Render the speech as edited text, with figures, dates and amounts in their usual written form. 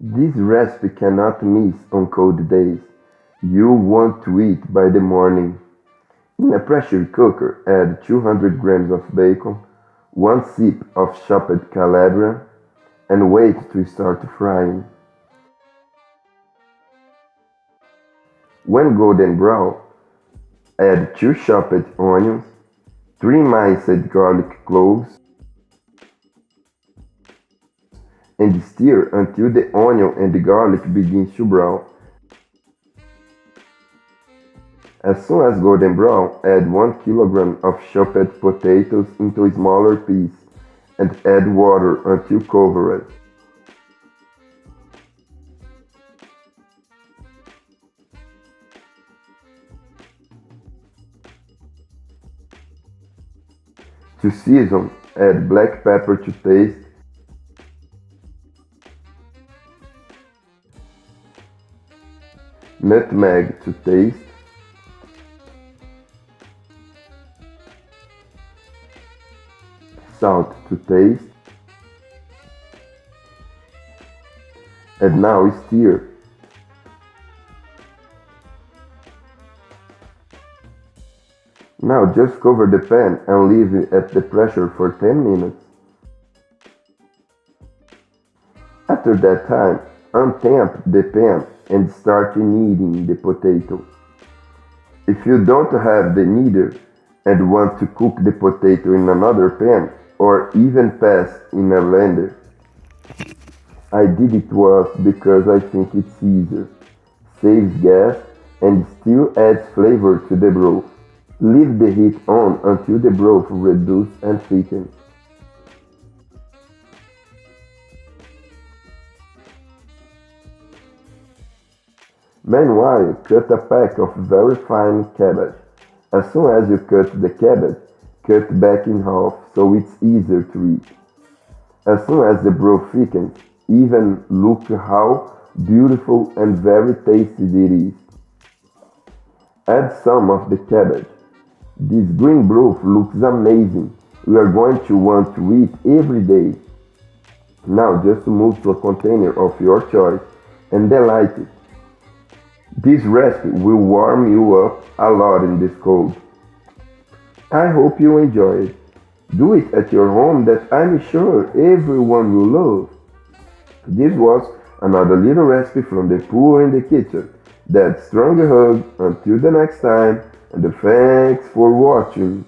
This recipe cannot miss on cold days. You want to eat by the morning. In a pressure cooker, add 200 grams of bacon, 1 sip of chopped Calabrian, and wait to start frying. When golden brown, add 2 chopped onions, 3 minced garlic cloves, and stir until the onion and the garlic begins to brown. As soon as golden brown, add 1 kilogram of chopped potatoes into smaller pieces and add water until covered. To season, add black pepper to taste, nutmeg to taste, salt to taste, and now stir. Now just cover the pan and leave it at the pressure for 10 minutes. After that time, untap the pan and start kneading the potato. If you don't have the kneader and want to cook the potato in another pan or even pass in a blender, I did it was because I think it's easier, saves gas and still adds flavor to the broth. Leave the heat on until the broth reduces and thickens. Meanwhile, cut a pack of very fine cabbage. As soon as you cut the cabbage, cut back in half so it's easier to eat. As soon as the broth thickens, even look how beautiful and very tasty it is. Add some of the cabbage. This green broth looks amazing. We are going to want to eat every day. Now just move to a container of your choice and delight it. This recipe will warm you up a lot in this cold. I hope you enjoy it. Do it at your home that I'm sure everyone will love. This was another little recipe from the poor in the kitchen. That strong hug until the next time, and thanks for watching.